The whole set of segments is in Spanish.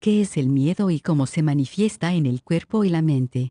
¿Qué es el miedo y cómo se manifiesta en el cuerpo y la mente?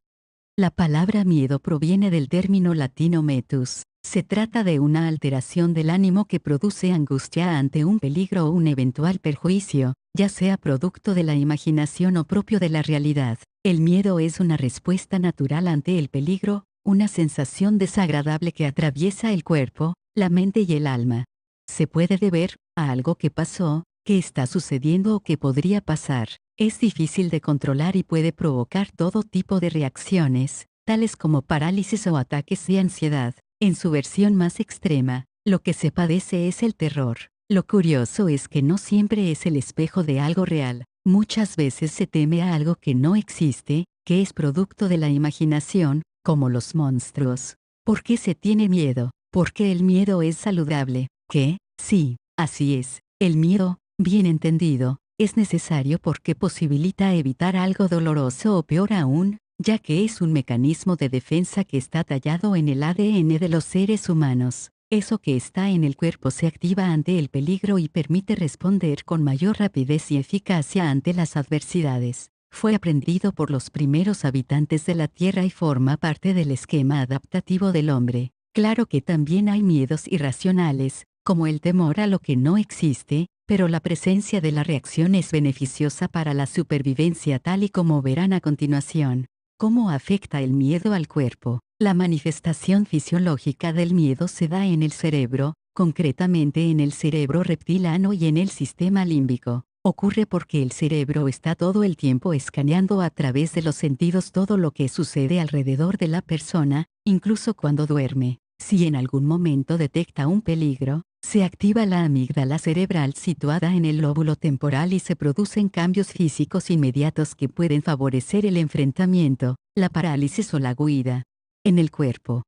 La palabra miedo proviene del término latino metus. Se trata de una alteración del ánimo que produce angustia ante un peligro o un eventual perjuicio, ya sea producto de la imaginación o propio de la realidad. El miedo es una respuesta natural ante el peligro, una sensación desagradable que atraviesa el cuerpo, la mente y el alma. Se puede deber a algo que pasó, que está sucediendo o que podría pasar. Es difícil de controlar y puede provocar todo tipo de reacciones, tales como parálisis o ataques de ansiedad. En su versión más extrema, lo que se padece es el terror. Lo curioso es que no siempre es el espejo de algo real. Muchas veces se teme a algo que no existe, que es producto de la imaginación, como los monstruos. ¿Por qué se tiene miedo? Porque el miedo es saludable. ¿Qué? Sí, así es. El miedo, bien entendido, es necesario porque posibilita evitar algo doloroso o peor aún, ya que es un mecanismo de defensa que está tallado en el ADN de los seres humanos. Eso que está en el cuerpo se activa ante el peligro y permite responder con mayor rapidez y eficacia ante las adversidades. Fue aprendido por los primeros habitantes de la Tierra y forma parte del esquema adaptativo del hombre. Claro que también hay miedos irracionales, como el temor a lo que no existe, pero la presencia de la reacción es beneficiosa para la supervivencia tal y como verán a continuación. ¿Cómo afecta el miedo al cuerpo? La manifestación fisiológica del miedo se da en el cerebro, concretamente en el cerebro reptiliano y en el sistema límbico. Ocurre porque el cerebro está todo el tiempo escaneando a través de los sentidos todo lo que sucede alrededor de la persona, incluso cuando duerme. Si en algún momento detecta un peligro, se activa la amígdala cerebral situada en el lóbulo temporal y se producen cambios físicos inmediatos que pueden favorecer el enfrentamiento, la parálisis o la huida. En el cuerpo,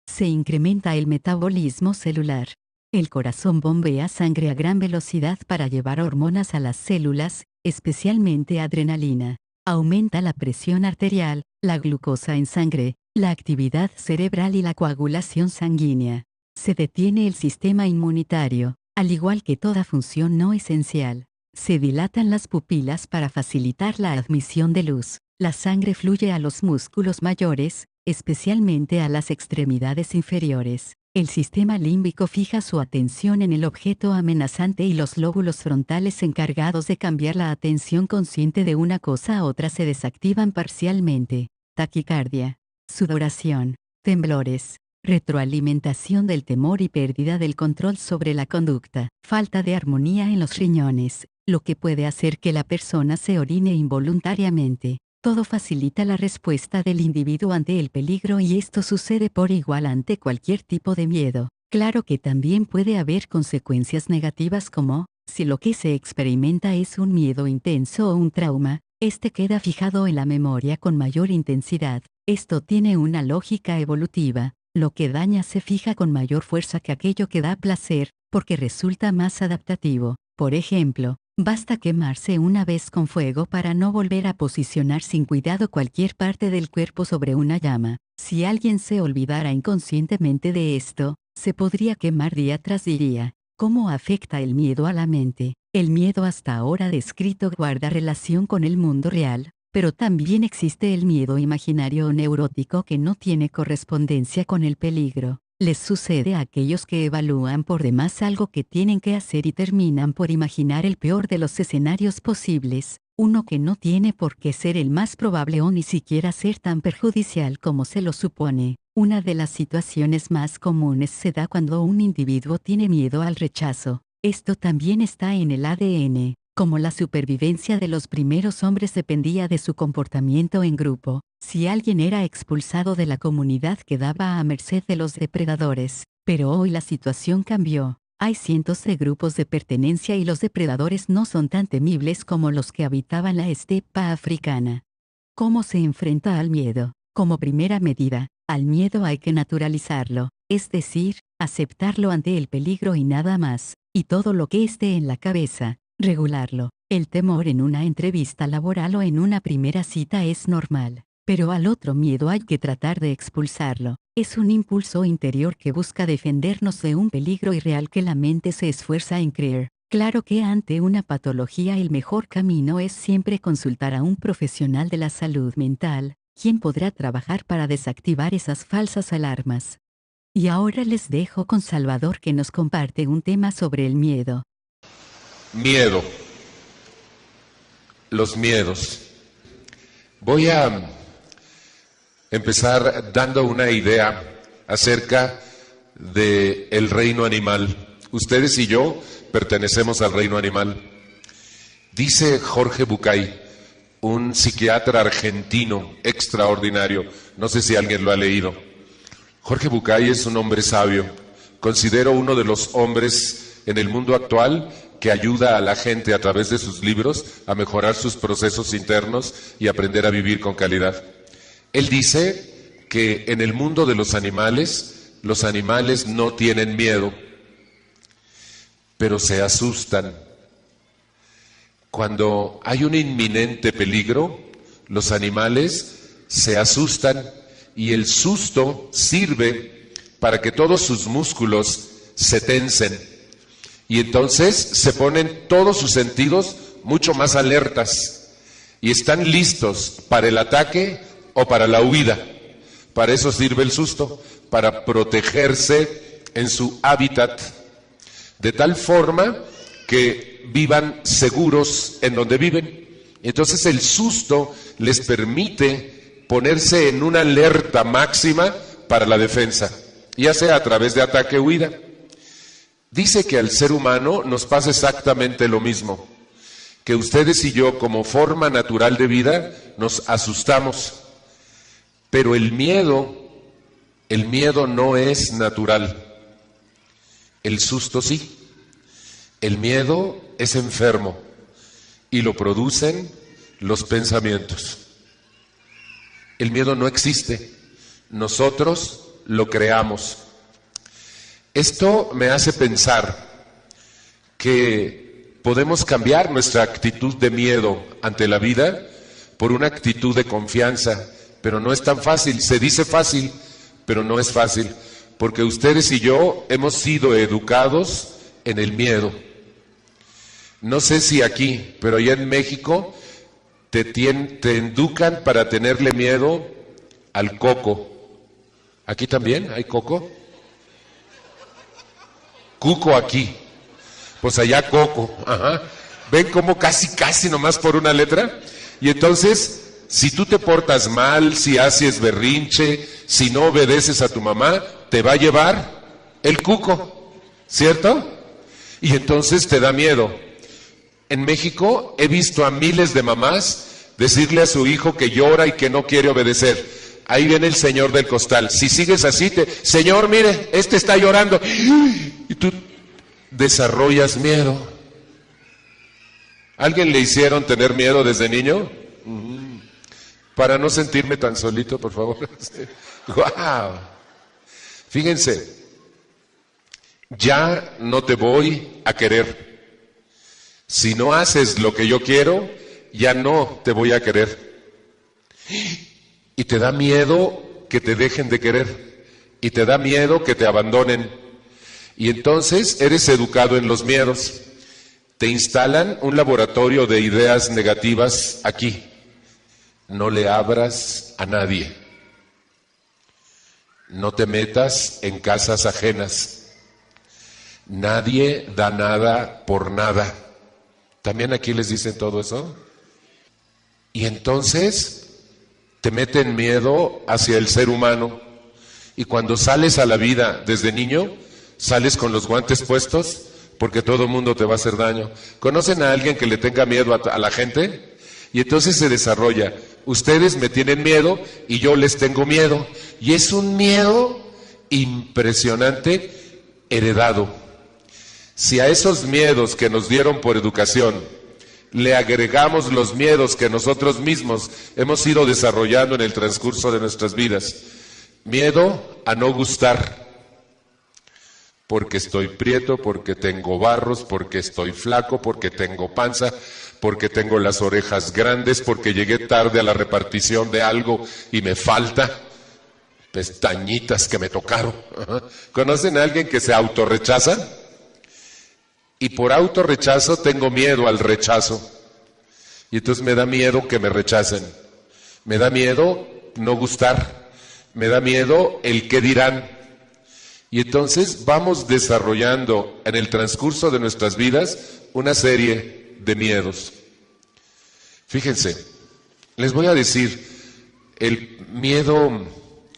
se incrementa el metabolismo celular. El corazón bombea sangre a gran velocidad para llevar hormonas a las células, especialmente adrenalina. Aumenta la presión arterial, la glucosa en sangre, la actividad cerebral y la coagulación sanguínea. Se detiene el sistema inmunitario, al igual que toda función no esencial. Se dilatan las pupilas para facilitar la admisión de luz. La sangre fluye a los músculos mayores, especialmente a las extremidades inferiores. El sistema límbico fija su atención en el objeto amenazante y los lóbulos frontales encargados de cambiar la atención consciente de una cosa a otra se desactivan parcialmente. Taquicardia, sudoración, temblores, retroalimentación del temor y pérdida del control sobre la conducta. Falta de armonía en los riñones, lo que puede hacer que la persona se orine involuntariamente. Todo facilita la respuesta del individuo ante el peligro y esto sucede por igual ante cualquier tipo de miedo. Claro que también puede haber consecuencias negativas como, si lo que se experimenta es un miedo intenso o un trauma, este queda fijado en la memoria con mayor intensidad. Esto tiene una lógica evolutiva. Lo que daña se fija con mayor fuerza que aquello que da placer, porque resulta más adaptativo. Por ejemplo, basta quemarse una vez con fuego para no volver a posicionar sin cuidado cualquier parte del cuerpo sobre una llama. Si alguien se olvidara inconscientemente de esto, se podría quemar día tras día. ¿Cómo afecta el miedo a la mente? El miedo hasta ahora descrito guarda relación con el mundo real, pero también existe el miedo imaginario o neurótico que no tiene correspondencia con el peligro. Les sucede a aquellos que evalúan por demás algo que tienen que hacer y terminan por imaginar el peor de los escenarios posibles, uno que no tiene por qué ser el más probable o ni siquiera ser tan perjudicial como se lo supone. Una de las situaciones más comunes se da cuando un individuo tiene miedo al rechazo. Esto también está en el ADN. Como la supervivencia de los primeros hombres dependía de su comportamiento en grupo, si alguien era expulsado de la comunidad quedaba a merced de los depredadores. Pero hoy la situación cambió. Hay cientos de grupos de pertenencia y los depredadores no son tan temibles como los que habitaban la estepa africana. ¿Cómo se enfrenta al miedo? Como primera medida, al miedo hay que naturalizarlo, es decir, aceptarlo ante el peligro y nada más, y todo lo que esté en la cabeza. Regularlo. El temor en una entrevista laboral o en una primera cita es normal, pero al otro miedo hay que tratar de expulsarlo. Es un impulso interior que busca defendernos de un peligro irreal que la mente se esfuerza en creer. Claro que ante una patología el mejor camino es siempre consultar a un profesional de la salud mental, quien podrá trabajar para desactivar esas falsas alarmas. Y ahora les dejo con Salvador, que nos comparte un tema sobre el miedo. Miedo. Los miedos. Voy a empezar dando una idea acerca del reino animal. Ustedes y yo pertenecemos al reino animal. Dice Jorge Bucay, un psiquiatra argentino extraordinario, no sé si alguien lo ha leído. Jorge Bucay es un hombre sabio, considero uno de los hombres en el mundo actual que ayuda a la gente a través de sus libros a mejorar sus procesos internos y aprender a vivir con calidad. Él dice que en el mundo de los animales no tienen miedo, pero se asustan. Cuando hay un inminente peligro, los animales se asustan y el susto sirve para que todos sus músculos se tensen y entonces se ponen todos sus sentidos mucho más alertas y están listos para el ataque o para la huida. Para eso sirve el susto, para protegerse en su hábitat, de tal forma que vivan seguros en donde viven. Entonces el susto les permite ponerse en una alerta máxima para la defensa, ya sea a través de ataque o huida. Dice que al ser humano nos pasa exactamente lo mismo, que ustedes y yo como forma natural de vida nos asustamos, pero el miedo no es natural. El susto sí. El miedo es enfermo y lo producen los pensamientos. El miedo no existe, nosotros lo creamos. Esto me hace pensar que podemos cambiar nuestra actitud de miedo ante la vida por una actitud de confianza, pero no es tan fácil. Se dice fácil, pero no es fácil, porque ustedes y yo hemos sido educados en el miedo. No sé si aquí, pero allá en México te educan para tenerle miedo al coco. ¿Aquí también hay coco? Cuco aquí. Pues allá coco. Ajá. ¿Ven cómo casi nomás por una letra? Y entonces, si tú te portas mal, si haces berrinche, si no obedeces a tu mamá, te va a llevar el cuco, ¿cierto? Y entonces te da miedo. En México he visto a miles de mamás decirle a su hijo que llora y que no quiere obedecer. Ahí viene el señor del costal. Si sigues así, señor, mire, este está llorando. Y tú desarrollas miedo. ¿Alguien le hicieron tener miedo desde niño? Para no sentirme tan solito, por favor. ¡Wow! Fíjense, ya no te voy a querer. Si no haces lo que yo quiero, ya no te voy a querer. Y te da miedo que te dejen de querer. Y te da miedo que te abandonen. Y entonces eres educado en los miedos. Te instalan un laboratorio de ideas negativas aquí. No le abras a nadie. No te metas en casas ajenas. Nadie da nada por nada. ¿También aquí les dicen todo eso? Y entonces te meten miedo hacia el ser humano. Y cuando sales a la vida desde niño, sales con los guantes puestos porque todo el mundo te va a hacer daño. ¿Conocen a alguien que le tenga miedo a la gente? Y entonces se desarrolla. Ustedes me tienen miedo y yo les tengo miedo. Y es un miedo impresionante heredado. Si a esos miedos que nos dieron por educación le agregamos los miedos que nosotros mismos hemos ido desarrollando en el transcurso de nuestras vidas, miedo a no gustar, porque estoy prieto, porque tengo barros, porque estoy flaco, porque tengo panza, porque tengo las orejas grandes, porque llegué tarde a la repartición de algo y me falta pestañitas que me tocaron. ¿Conocen a alguien que se autorrechaza? Y por autorrechazo tengo miedo al rechazo. Y entonces me da miedo que me rechacen. Me da miedo no gustar. Me da miedo el qué dirán. Y entonces vamos desarrollando en el transcurso de nuestras vidas una serie de miedos. Fíjense, les voy a decir el miedo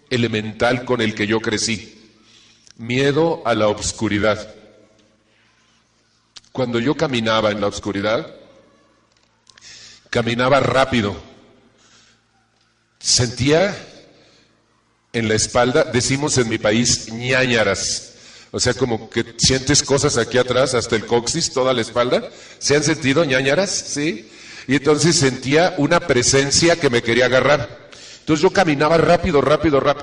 elemental con el que yo crecí. Miedo a la oscuridad. Cuando yo caminaba en la oscuridad, caminaba rápido. Sentía en la espalda, decimos en mi país, ñáñaras. O sea, como que sientes cosas aquí atrás, hasta el coxis, toda la espalda. ¿Se han sentido ñáñaras? Sí. Y entonces sentía una presencia que me quería agarrar. Entonces yo caminaba rápido.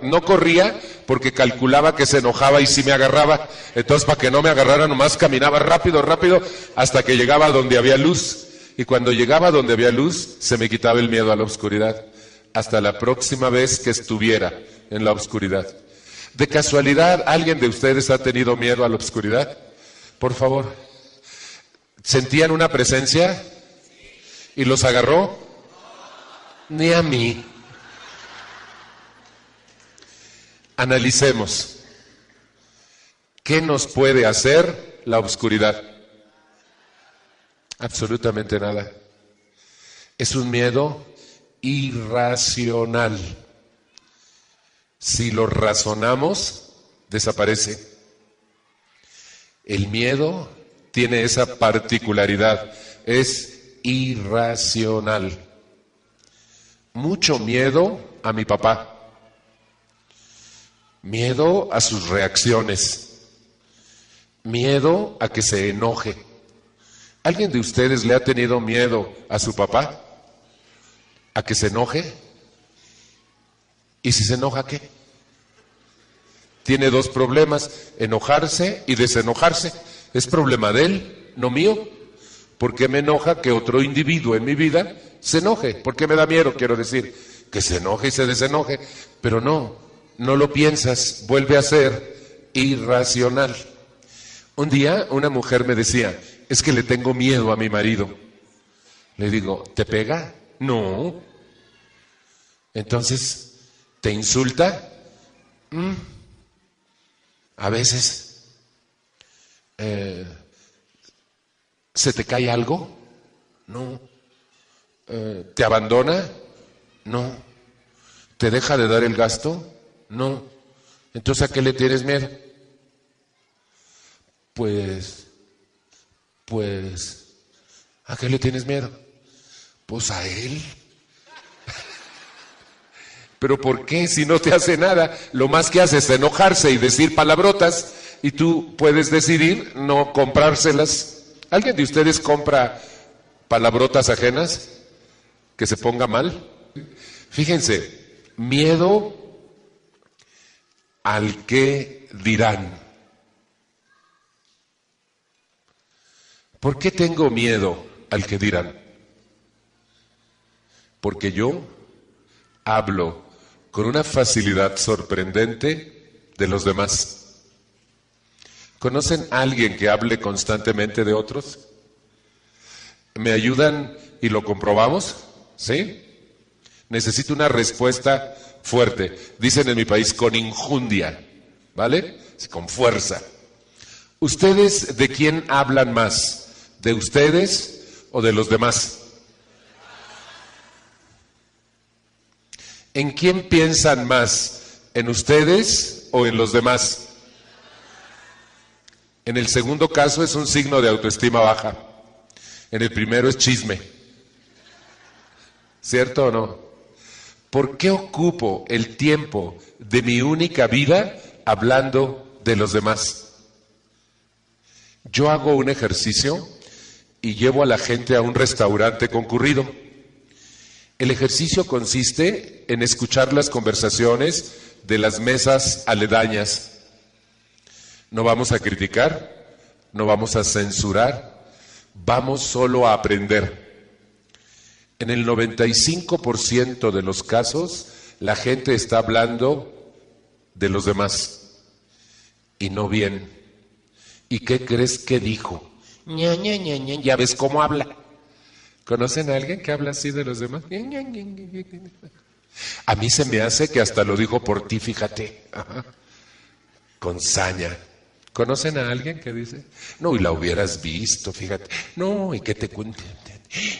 No corría porque calculaba que se enojaba y sí me agarraba. Entonces para que no me agarrara nomás caminaba rápido hasta que llegaba a donde había luz. Y cuando llegaba a donde había luz, se me quitaba el miedo a la oscuridad. Hasta la próxima vez que estuviera en la oscuridad. ¿De casualidad alguien de ustedes ha tenido miedo a la oscuridad? Por favor. ¿Sentían una presencia? ¿Y los agarró? Ni a mí. Analicemos. ¿Qué nos puede hacer la oscuridad? Absolutamente nada. Es un miedo irracional. Si lo razonamos, desaparece. El miedo tiene esa particularidad, es irracional. Mucho miedo a mi papá. Miedo a sus reacciones. Miedo a que se enoje. ¿Alguien de ustedes le ha tenido miedo a su papá? ¿A que se enoje? ¿Y si se enoja qué? Tiene dos problemas, enojarse y desenojarse. Es problema de él, no mío. ¿Por qué me enoja que otro individuo en mi vida se enoje? ¿Por qué me da miedo? Quiero decir, que se enoje y se desenoje. Pero no lo piensas, vuelve a ser irracional. Un día una mujer me decía, es que le tengo miedo a mi marido. Le digo, ¿te pega? No. Entonces, ¿te insulta? A veces. ¿Se te cae algo? No. ¿Te abandona? No. ¿Te deja de dar el gasto? No. Entonces, ¿a qué le tienes miedo? Pues, ¿a qué le tienes miedo? Pues a él. ¿Pero por qué? Si no te hace nada, lo más que hace es enojarse y decir palabrotas y tú puedes decidir no comprárselas. ¿Alguien de ustedes compra palabrotas ajenas? ¿Que se ponga mal? Fíjense, miedo al que dirán. ¿Por qué tengo miedo al que dirán? Porque yo hablo con una facilidad sorprendente de los demás. ¿Conocen a alguien que hable constantemente de otros? ¿Me ayudan y lo comprobamos? ¿Sí? Necesito una respuesta fuerte. Dicen en mi país con injundia, ¿vale? Con fuerza. ¿Ustedes de quién hablan más? ¿De ustedes o de los demás? ¿En quién piensan más? ¿En ustedes o en los demás? En el segundo caso es un signo de autoestima baja. En el primero es chisme. ¿Cierto o no? ¿Por qué ocupo el tiempo de mi única vida hablando de los demás? Yo hago un ejercicio y llevo a la gente a un restaurante concurrido. El ejercicio consiste en escuchar las conversaciones de las mesas aledañas. No vamos a criticar, no vamos a censurar, vamos solo a aprender. En el 95% de los casos, la gente está hablando de los demás y no bien. ¿Y qué crees que dijo? ña, ña, ña, ña. Ya ves cómo habla. ¿Conocen a alguien que habla así de los demás? Ña, ña, ña, ña, ña. A mí se me hace que hasta lo dijo por ti, fíjate. Ajá. Con saña. ¿Conocen a alguien que dice? No, y la hubieras visto, fíjate. No, y que te cuente.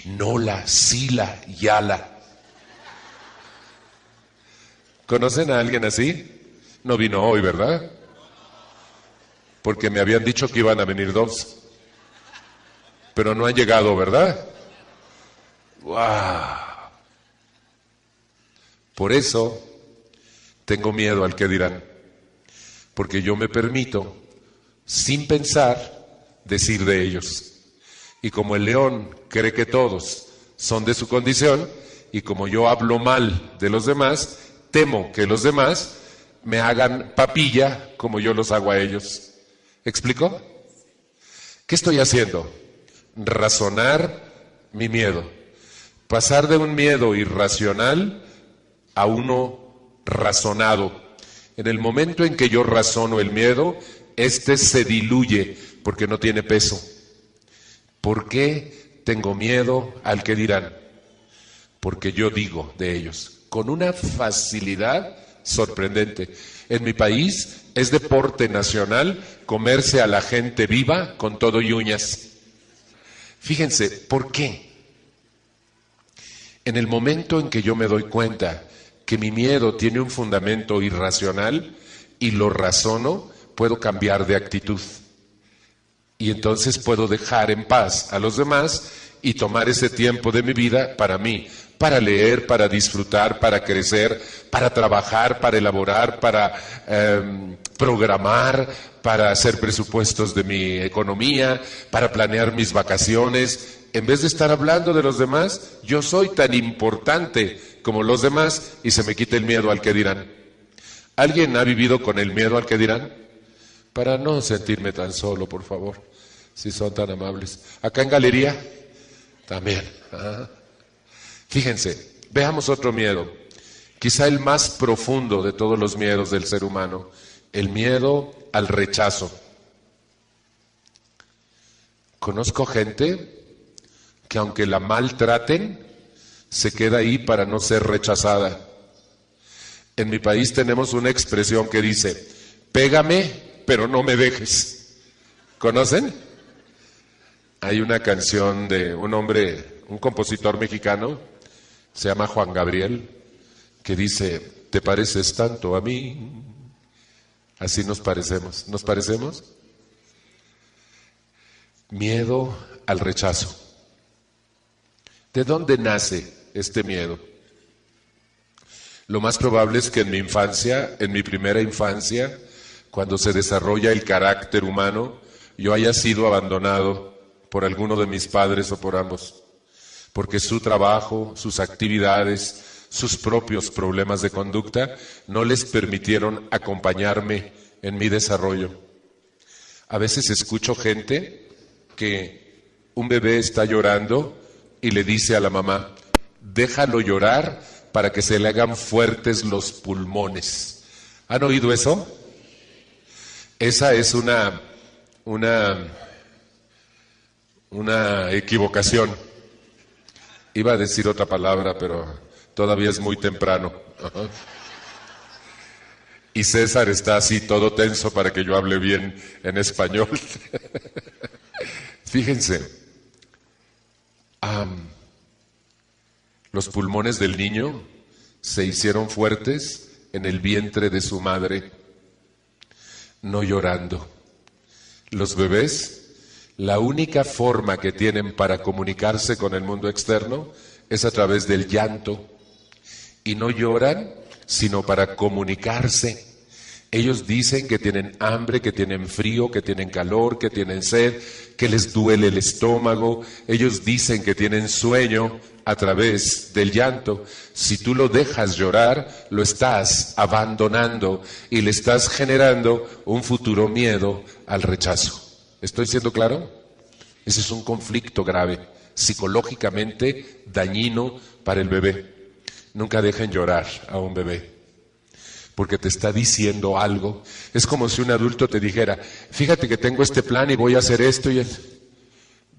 Nola, sila, yala. ¿Conocen a alguien así? No vino hoy, ¿verdad? Porque me habían dicho que iban a venir dos. Pero no han llegado, ¿verdad? ¡Wow! Por eso tengo miedo al que dirán. Porque yo me permito, sin pensar, decir de ellos. Y como el león cree que todos son de su condición, y como yo hablo mal de los demás, temo que los demás me hagan papilla como yo los hago a ellos. ¿Explico? ¿Qué estoy haciendo? Razonar mi miedo. Pasar de un miedo irracional a uno razonado. En el momento en que yo razono el miedo, este se diluye porque no tiene peso. ¿Por qué tengo miedo al que dirán? Porque yo digo de ellos con una facilidad sorprendente. En mi país es deporte nacional comerse a la gente viva con todo y uñas. Fíjense, ¿por qué? En el momento en que yo me doy cuenta que mi miedo tiene un fundamento irracional y lo razono, puedo cambiar de actitud. Y entonces puedo dejar en paz a los demás y tomar ese tiempo de mi vida para mí, para leer, para disfrutar, para crecer, para trabajar, para elaborar, para programar, para hacer presupuestos de mi economía, para planear mis vacaciones. En vez de estar hablando de los demás, yo soy tan importante como los demás y se me quita el miedo al que dirán. ¿Alguien ha vivido con el miedo al que dirán? Para no sentirme tan solo, por favor, si son tan amables. Acá en galería, también. Fíjense, veamos otro miedo, quizá el más profundo de todos los miedos del ser humano, el miedo al rechazo. Conozco gente que aunque la maltraten, se queda ahí para no ser rechazada. En mi país tenemos una expresión que dice, pégame, pero no me dejes. ¿Conocen? Hay una canción de un hombre, un compositor mexicano, se llama Juan Gabriel, que dice, te pareces tanto a mí. Así nos parecemos. ¿Nos parecemos? Miedo al rechazo. ¿De dónde nace este miedo? Lo más probable es que en mi infancia, en mi primera infancia, cuando se desarrolla el carácter humano, yo haya sido abandonado por alguno de mis padres o por ambos, porque su trabajo, sus actividades, sus propios problemas de conducta no les permitieron acompañarme en mi desarrollo. A veces escucho gente que un bebé está llorando y le dice a la mamá, déjalo llorar para que se le hagan fuertes los pulmones. ¿Han oído eso? Esa es una equivocación. Iba a decir otra palabra, pero todavía es muy temprano. Y César está así todo tenso para que yo hable bien en español. Fíjense, los pulmones del niño se hicieron fuertes en el vientre de su madre, no llorando. Los bebés, la única forma que tienen para comunicarse con el mundo externo es a través del llanto. Y no lloran, sino para comunicarse. Ellos dicen que tienen hambre, que tienen frío, que tienen calor, que tienen sed, que les duele el estómago. Ellos dicen que tienen sueño a través del llanto. Si tú lo dejas llorar, lo estás abandonando y le estás generando un futuro miedo al rechazo. ¿Estoy siendo claro? Ese es un conflicto grave, psicológicamente dañino para el bebé. Nunca dejen llorar a un bebé, porque te está diciendo algo. Es como si un adulto te dijera, fíjate que tengo este plan y voy a hacer esto y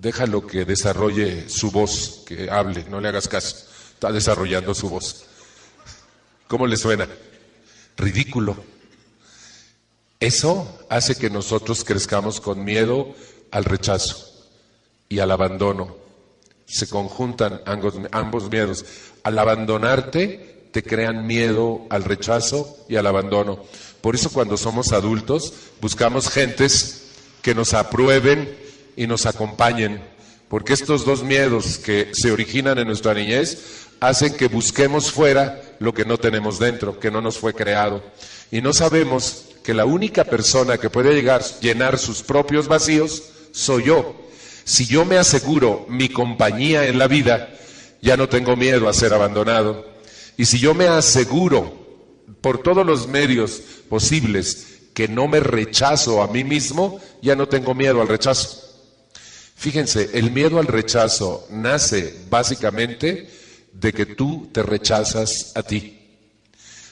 Déjalo que desarrolle su voz, que hable, no le hagas caso. Está desarrollando su voz. ¿Cómo le suena? Ridículo. Eso hace que nosotros crezcamos con miedo al rechazo y al abandono. Se conjuntan ambos miedos. Al abandonarte, te crean miedo al rechazo y al abandono. Por eso cuando somos adultos, buscamos gentes que nos aprueben y nos acompañen. Porque estos dos miedos que se originan en nuestra niñez hacen que busquemos fuera lo que no tenemos dentro, que no nos fue creado. Y no sabemos que la única persona que puede llenar sus propios vacíos soy yo. Si yo me aseguro mi compañía en la vida, ya no tengo miedo a ser abandonado. Y si yo me aseguro por todos los medios posibles que no me rechazo a mí mismo, ya no tengo miedo al rechazo. Fíjense, el miedo al rechazo nace básicamente de que tú te rechazas a ti.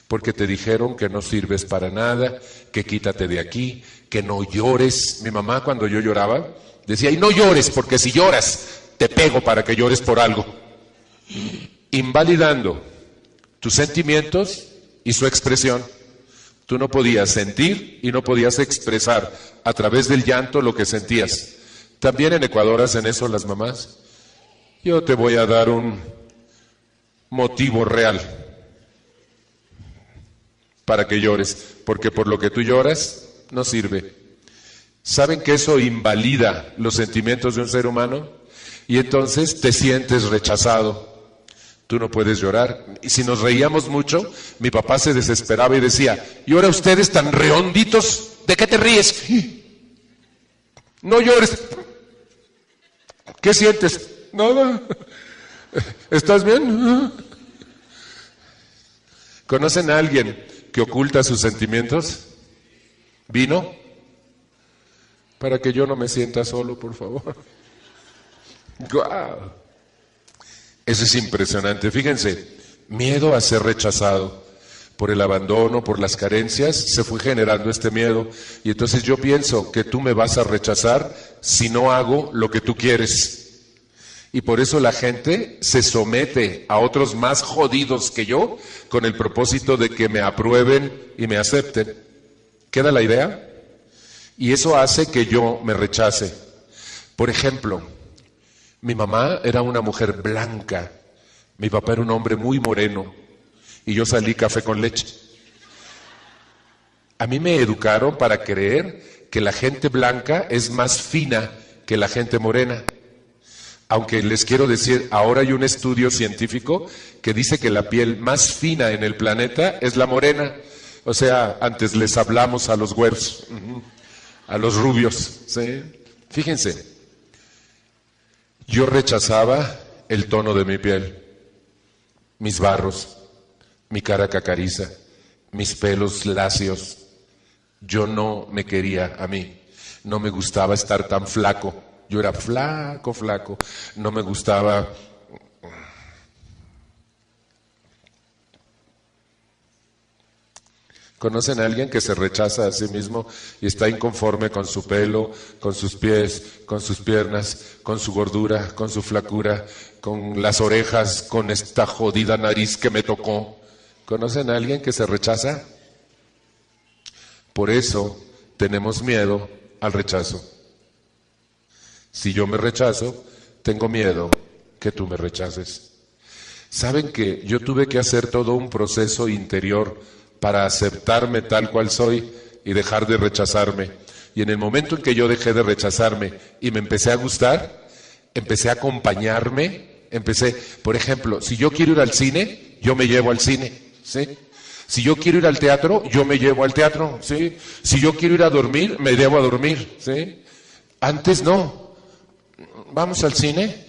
Porque te dijeron que no sirves para nada, que quítate de aquí, que no llores. Mi mamá cuando yo lloraba decía, y no llores, porque si lloras, te pego para que llores por algo. Invalidando tus sentimientos y su expresión. Tú no podías sentir y no podías expresar a través del llanto lo que sentías. También en Ecuador hacen eso las mamás. Yo te voy a dar un motivo real para que llores, porque por lo que tú lloras no sirve. ¿Saben que eso invalida los sentimientos de un ser humano? Y entonces te sientes rechazado. Tú no puedes llorar. Y si nos reíamos mucho, mi papá se desesperaba y decía, ¿y ahora ustedes tan redonditos? ¿De qué te ríes? No llores. ¿Qué sientes? Nada. ¿Estás bien? ¿Conocen a alguien que oculta sus sentimientos? ¿Vino? Para que yo no me sienta solo, por favor. ¡Guau! Eso es impresionante. Fíjense, miedo a ser rechazado. Por el abandono, por las carencias, se fue generando este miedo. Y entonces yo pienso que tú me vas a rechazar si no hago lo que tú quieres. Y por eso la gente se somete a otros más jodidos que yo con el propósito de que me aprueben y me acepten. ¿Queda la idea? Y eso hace que yo me rechace. Por ejemplo, mi mamá era una mujer blanca, mi papá era un hombre muy moreno y yo salí café con leche. A mí me educaron para creer que la gente blanca es más fina que la gente morena. Aunque les quiero decir, ahora hay un estudio científico que dice que la piel más fina en el planeta es la morena. O sea, antes les hablamos a los güeros, a los rubios, ¿sí? Fíjense, yo rechazaba el tono de mi piel, mis barros, mi cara cacariza, mis pelos lacios. Yo no me quería a mí, no me gustaba estar tan flaco. Yo era flaco, no me gustaba. ¿Conocen a alguien que se rechaza a sí mismo y está inconforme con su pelo, con sus pies, con sus piernas, con su gordura, con su flacura, con las orejas, con esta jodida nariz que me tocó? ¿Conocen a alguien que se rechaza? Por eso tenemos miedo al rechazo. Si yo me rechazo, tengo miedo que tú me rechaces. ¿Saben que yo tuve que hacer todo un proceso interior para aceptarme tal cual soy y dejar de rechazarme? Y en el momento en que yo dejé de rechazarme y me empecé a gustar, empecé a acompañarme, por ejemplo, si yo quiero ir al cine, yo me llevo al cine, ¿sí? Si yo quiero ir al teatro, yo me llevo al teatro, ¿sí? Si yo quiero ir a dormir, me llevo a dormir, ¿sí? Antes no. ¿Vamos al cine?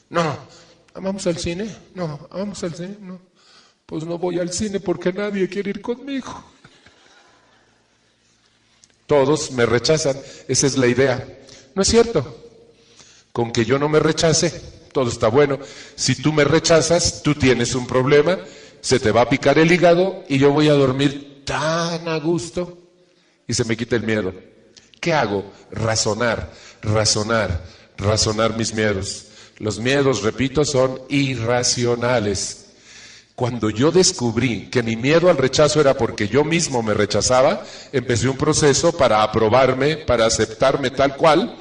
No. ¿Vamos al cine? No. ¿Vamos al cine? No. Pues no voy al cine porque nadie quiere ir conmigo. Todos me rechazan. Esa es la idea. No es cierto. Con que yo no me rechace, todo está bueno. Si tú me rechazas, tú tienes un problema, se te va a picar el hígado y yo voy a dormir tan a gusto y se me quita el miedo. ¿Qué hago? Razonar. razonar mis miedos. Los miedos, repito, son irracionales. Cuando yo descubrí que mi miedo al rechazo era porque yo mismo me rechazaba, empecé un proceso para aprobarme, para aceptarme tal cual,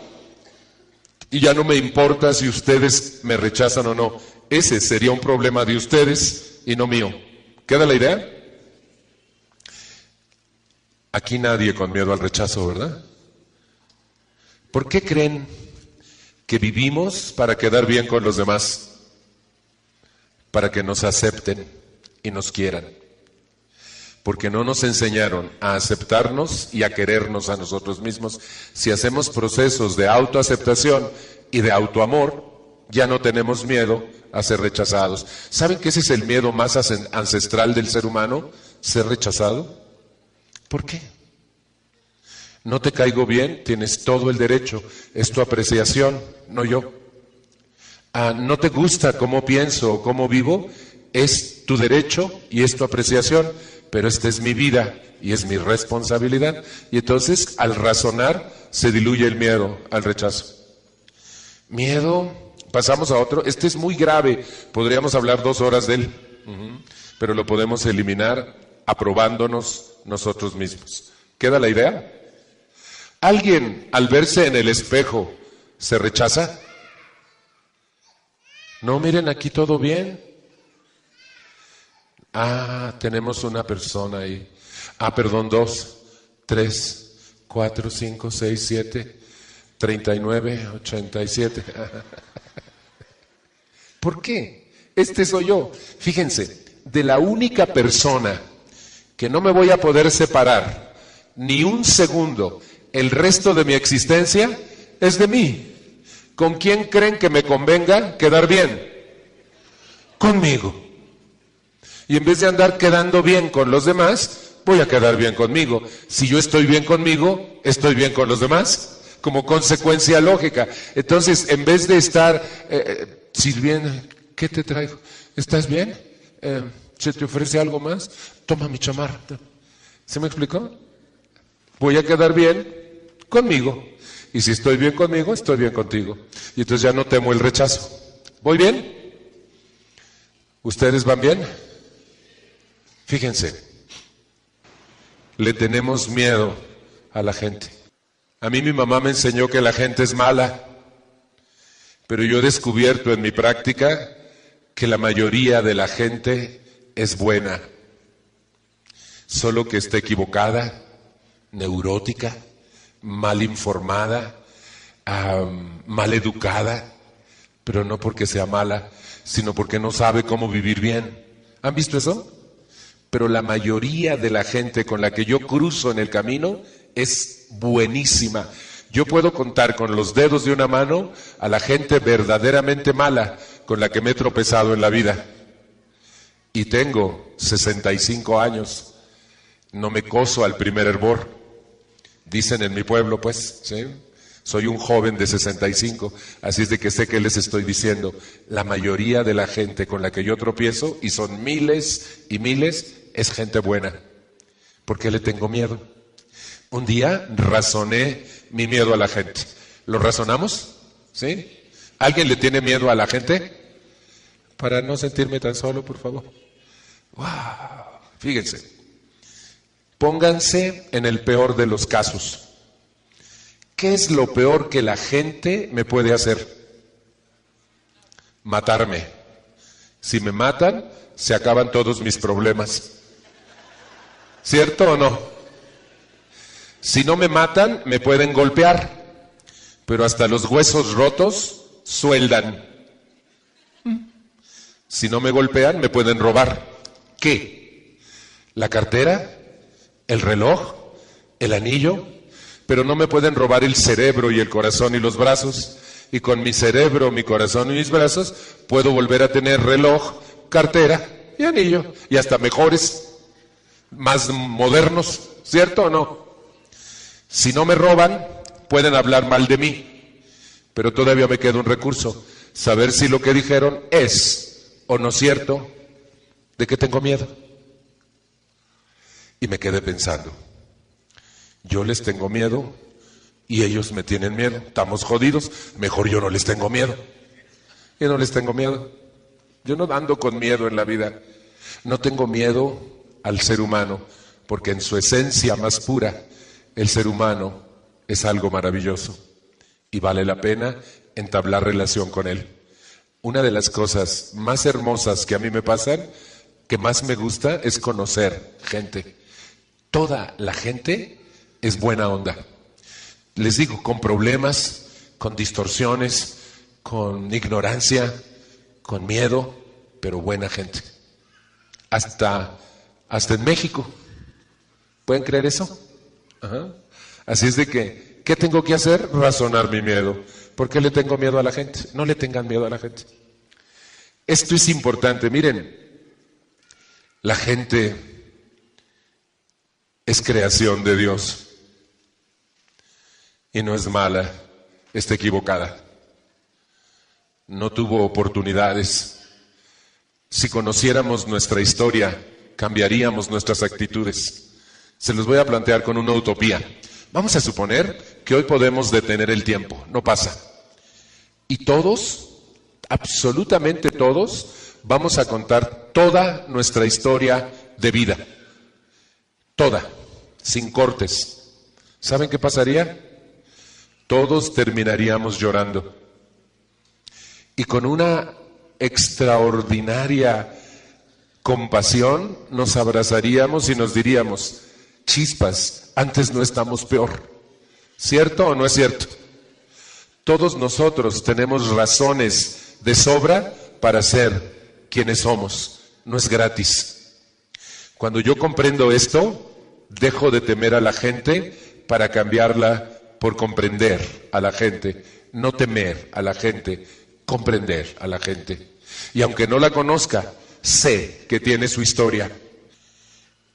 y ya no me importa si ustedes me rechazan o no. Ese sería un problema de ustedes y no mío. ¿Queda la idea? Aquí nadie con miedo al rechazo, ¿verdad? ¿Por qué creen que vivimos para quedar bien con los demás? Para que nos acepten y nos quieran. Porque no nos enseñaron a aceptarnos y a querernos a nosotros mismos. Si hacemos procesos de autoaceptación y de autoamor, ya no tenemos miedo a ser rechazados. ¿Saben que ese es el miedo más ancestral del ser humano? Ser rechazado. ¿Por qué? No te caigo bien, tienes todo el derecho. Es tu apreciación, no yo. No te gusta cómo pienso o cómo vivo, es tu derecho y es tu apreciación, pero esta es mi vida y es mi responsabilidad. Y entonces, al razonar, se diluye el miedo al rechazo. Miedo, pasamos a otro. Este es muy grave, podríamos hablar 2 horas de él, pero lo podemos eliminar aprobándonos nosotros mismos. ¿Queda la idea? ¿Alguien al verse en el espejo se rechaza? No, miren, aquí todo bien. Tenemos una persona ahí. Perdón, 2, 3, 4, 5, 6, 7, 39, 87. ¿Por qué? Este soy yo. Fíjense, de la única persona que no me voy a poder separar ni un segundo el resto de mi existencia es de mí. ¿Con quién creen que me convenga quedar bien? Conmigo. Y en vez de andar quedando bien con los demás, voy a quedar bien conmigo. Si yo estoy bien conmigo, estoy bien con los demás, como consecuencia lógica. Entonces, en vez de estar sirviendo, ¿qué te traigo? ¿Estás bien? ¿Se te ofrece algo más? Toma mi chamarra. ¿Se me explicó? Voy a quedar bien conmigo. Y si estoy bien conmigo, estoy bien contigo. Y entonces ya no temo el rechazo. ¿Voy bien? ¿Ustedes van bien? Fíjense, le tenemos miedo a la gente. A mí mi mamá me enseñó que la gente es mala, pero yo he descubierto en mi práctica que la mayoría de la gente es buena, solo que está equivocada, neurótica, mal informada, mal educada, pero no porque sea mala, sino porque no sabe cómo vivir bien. ¿Han visto eso? Pero la mayoría de la gente con la que yo cruzo en el camino es buenísima. Yo puedo contar con los dedos de una mano a la gente verdaderamente mala con la que me he tropezado en la vida. Y tengo 65 años. No me coso al primer hervor. Dicen en mi pueblo, pues, ¿sí? Soy un joven de 65, así es de que sé que les estoy diciendo. La mayoría de la gente con la que yo tropiezo, y son miles y miles, es gente buena. ¿Por qué le tengo miedo? Un día razoné mi miedo a la gente. ¿Lo razonamos? ¿Sí? ¿Alguien le tiene miedo a la gente? Para no sentirme tan solo, por favor. ¡Wow! Fíjense. Pónganse en el peor de los casos. ¿Qué es lo peor que la gente me puede hacer? Matarme. Si me matan, se acaban todos mis problemas. ¿Cierto o no? Si no me matan, me pueden golpear, pero hasta los huesos rotos sueldan. Si no me golpean, me pueden robar. ¿Qué? ¿La cartera? ¿El reloj? ¿El anillo? Pero no me pueden robar el cerebro y el corazón y los brazos. Y con mi cerebro, mi corazón y mis brazos, puedo volver a tener reloj, cartera y anillo. Y hasta mejores, más modernos, ¿cierto o no? Si no me roban, pueden hablar mal de mí. Pero todavía me queda un recurso. Saber si lo que dijeron es o no cierto. ¿De qué tengo miedo? Y me quedé pensando. Yo les tengo miedo y ellos me tienen miedo. Estamos jodidos, mejor yo no les tengo miedo. Yo no les tengo miedo. Yo no ando con miedo en la vida. No tengo miedo al ser humano, porque en su esencia más pura, el ser humano es algo maravilloso y vale la pena entablar relación con él. Una de las cosas más hermosas que a mí me pasan, que más me gusta, es conocer gente. Toda la gente es buena onda. Les digo, con problemas, con distorsiones, con ignorancia, con miedo, pero buena gente. Hasta en México. ¿Pueden creer eso? Ajá. Así es de que, ¿qué tengo que hacer? Razonar mi miedo. ¿Por qué le tengo miedo a la gente? No le tengan miedo a la gente. Esto es importante. Miren, la gente es creación de Dios y no es mala, está equivocada. No tuvo oportunidades. Si conociéramos nuestra historia, cambiaríamos nuestras actitudes. Se los voy a plantear con una utopía. Vamos a suponer que hoy podemos detener el tiempo, no pasa. Y todos, absolutamente todos, vamos a contar toda nuestra historia de vida. Toda, sin cortes. ¿Saben qué pasaría? Todos terminaríamos llorando. Y con una extraordinaria compasión nos abrazaríamos y nos diríamos, chispas, antes no estamos peor. ¿Cierto o no es cierto? Todos nosotros tenemos razones de sobra para ser quienes somos. No es gratis. Cuando yo comprendo esto, dejo de temer a la gente para cambiarla por comprender a la gente. No temer a la gente, comprender a la gente. Y aunque no la conozca, sé que tiene su historia.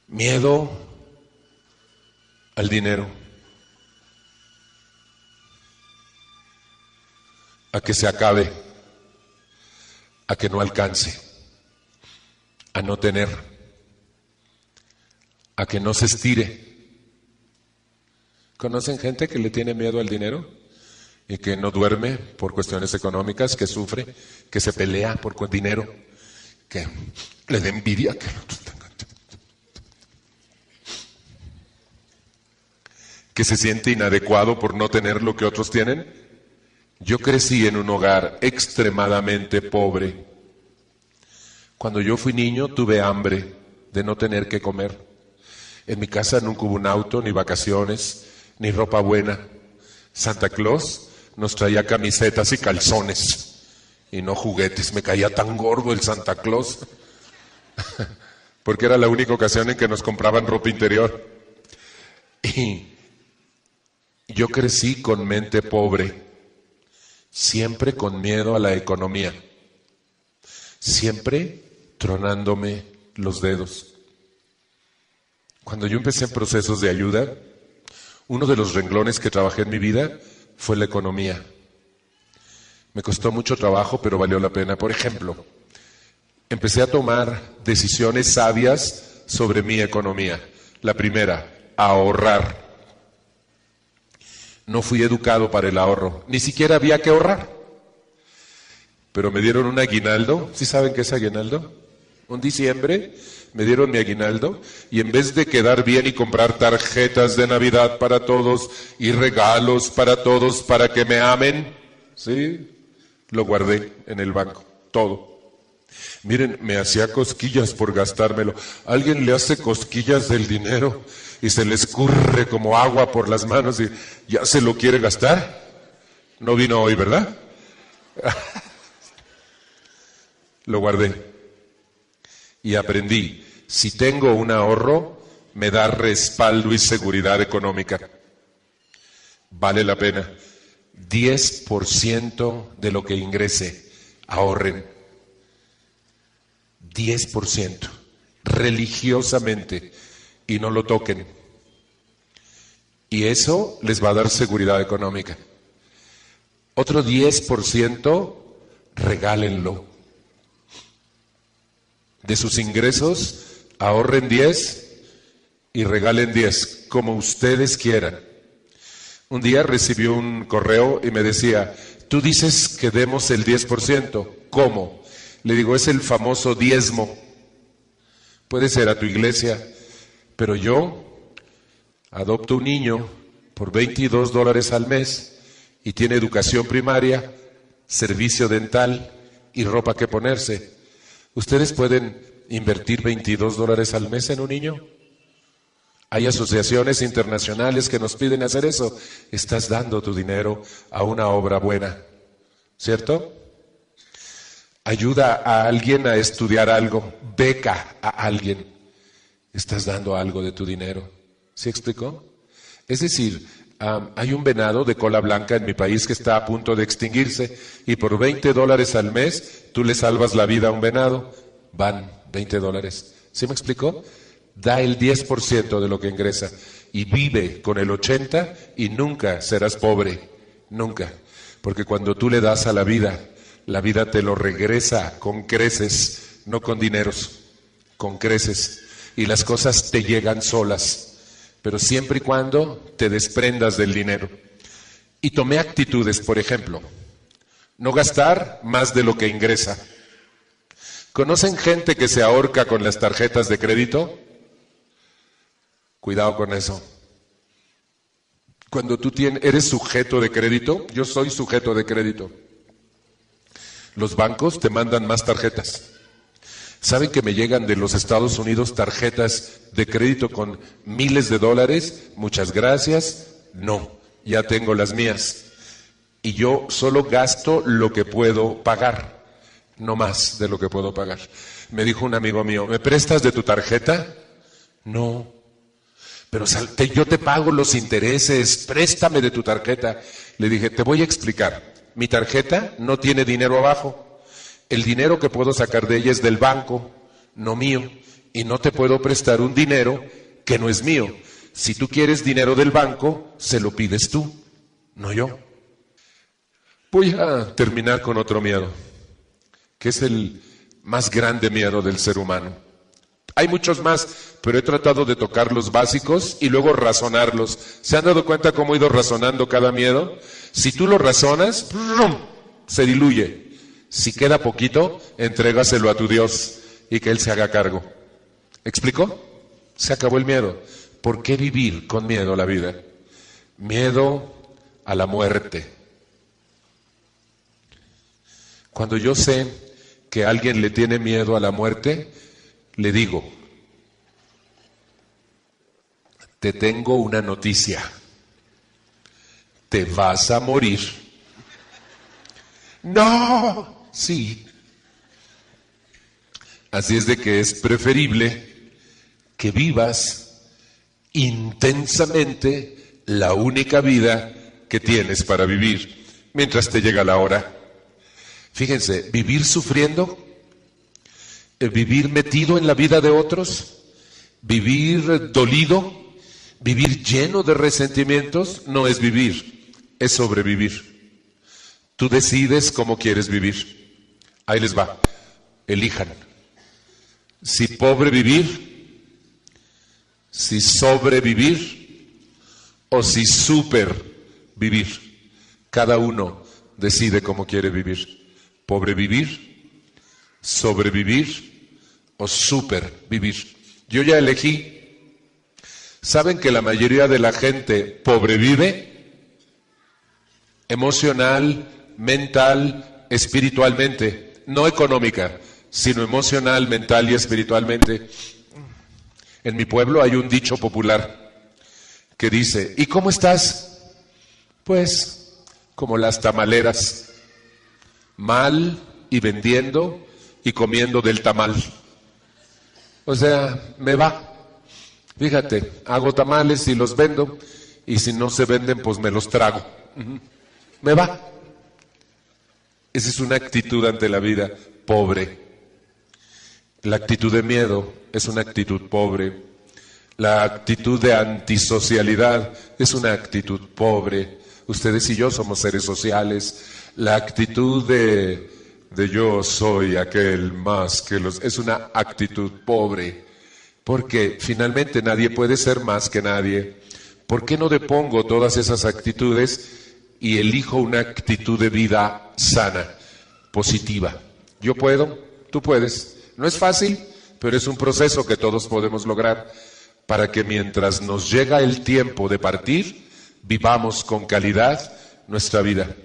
Miedo al dinero, a que se acabe, a que no alcance, a no tener, a que no se estire. ¿Conocen gente que le tiene miedo al dinero y que no duerme por cuestiones económicas, que sufre, que se pelea por dinero, que le da envidia que otros tengan, que se siente inadecuado por no tener lo que otros tienen? Yo crecí en un hogar extremadamente pobre. Cuando yo fui niño tuve hambre de no tener que comer. En mi casa nunca hubo un auto, ni vacaciones, ni ropa buena. Santa Claus nos traía camisetas y calzones y no juguetes. Me caía tan gordo el Santa Claus porque era la única ocasión en que nos compraban ropa interior. Y yo crecí con mente pobre, siempre con miedo a la economía, siempre tronándome los dedos. Cuando yo empecé en procesos de ayuda, uno de los renglones que trabajé en mi vida fue la economía. Me costó mucho trabajo, pero valió la pena. Por ejemplo, empecé a tomar decisiones sabias sobre mi economía. La primera, ahorrar. No fui educado para el ahorro, ni siquiera había que ahorrar. Pero me dieron un aguinaldo. ¿Sí saben qué es aguinaldo? Un diciembre me dieron mi aguinaldo y en vez de quedar bien y comprar tarjetas de Navidad para todos y regalos para todos para que me amen, ¿sí? Lo guardé en el banco, todo. Miren, me hacía cosquillas por gastármelo. ¿Alguien le hace cosquillas del dinero y se le escurre como agua por las manos y ya se lo quiere gastar? No vino hoy, ¿verdad? Lo guardé y aprendí. Si tengo un ahorro, me da respaldo y seguridad económica. Vale la pena. 10% de lo que ingrese, ahorren. 10%. Religiosamente. Y no lo toquen. Y eso les va a dar seguridad económica. Otro 10%, regálenlo. De sus ingresos, ahorren 10 y regalen 10, como ustedes quieran. Un día recibió un correo y me decía, tú dices que demos el 10%. ¿Cómo? Le digo, es el famoso diezmo. Puede ser a tu iglesia, pero yo adopto un niño por $22 al mes y tiene educación primaria, servicio dental y ropa que ponerse. ¿Ustedes pueden invertir $22 al mes en un niño? Hay asociaciones internacionales que nos piden hacer eso. Estás dando tu dinero a una obra buena, ¿cierto? Ayuda a alguien a estudiar algo, beca a alguien. Estás dando algo de tu dinero. ¿Sí explicó? Es decir, hay un venado de cola blanca en mi país que está a punto de extinguirse y por $20 al mes tú le salvas la vida a un venado. Van $20. ¿Sí me explicó? Da el 10% de lo que ingresa y vive con el 80% y nunca serás pobre, nunca. Porque cuando tú le das a la vida te lo regresa con creces, no con dineros, con creces. Y las cosas te llegan solas, pero siempre y cuando te desprendas del dinero. Y tomé actitudes, por ejemplo, no gastar más de lo que ingresa. ¿Conocen gente que se ahorca con las tarjetas de crédito? Cuidado con eso. Cuando tú eres sujeto de crédito, yo soy sujeto de crédito. Los bancos te mandan más tarjetas. ¿Saben que me llegan de los Estados Unidos tarjetas de crédito con miles de dólares? Muchas gracias. No, ya tengo las mías. Y yo solo gasto lo que puedo pagar, no más de lo que puedo pagar. Me dijo un amigo mío, ¿me prestas de tu tarjeta? No. Pero yo te pago los intereses, préstame de tu tarjeta. Le dije, te voy a explicar. Mi tarjeta no tiene dinero abajo. El dinero que puedo sacar de ella es del banco, no mío. Y no te puedo prestar un dinero que no es mío. Si tú quieres dinero del banco, se lo pides tú, no yo. Voy a terminar con otro miedo, que es el más grande miedo del ser humano. Hay muchos más, pero he tratado de tocar los básicos y luego razonarlos. ¿Se han dado cuenta cómo he ido razonando cada miedo? Si tú lo razonas, ¡prum!, se diluye. Si queda poquito, entrégaselo a tu Dios y que Él se haga cargo. ¿Explicó? Se acabó el miedo. ¿Por qué vivir con miedo la vida? Miedo a la muerte. Cuando yo sé que alguien le tiene miedo a la muerte, le digo, te tengo una noticia, te vas a morir. No, sí. Así es de que es preferible que vivas intensamente la única vida que tienes para vivir, mientras te llega la hora. Fíjense, vivir sufriendo, vivir metido en la vida de otros, vivir dolido, vivir lleno de resentimientos, no es vivir, es sobrevivir. Tú decides cómo quieres vivir. Ahí les va, elijan. Si pobre vivir, si sobrevivir o si super vivir. Cada uno decide cómo quiere vivir. Pobre vivir, sobrevivir o supervivir. Yo ya elegí. ¿Saben que la mayoría de la gente pobre vive? Emocional, mental, espiritualmente, no económica, sino emocional, mental y espiritualmente. En mi pueblo hay un dicho popular que dice, ¿y cómo estás? Pues como las tamaleras. Mal y vendiendo y comiendo del tamal. O sea, me va. Fíjate, hago tamales y los vendo, y si no se venden, pues me los trago. Me va. Esa es una actitud ante la vida pobre. La actitud de miedo es una actitud pobre. La actitud de antisocialidad es una actitud pobre. Ustedes y yo somos seres sociales. La actitud de yo soy aquel más que los... es una actitud pobre, porque finalmente nadie puede ser más que nadie. ¿Por qué no depongo todas esas actitudes y elijo una actitud de vida sana, positiva? Yo puedo, tú puedes. No es fácil, pero es un proceso que todos podemos lograr para que mientras nos llega el tiempo de partir, vivamos con calidad nuestra vida.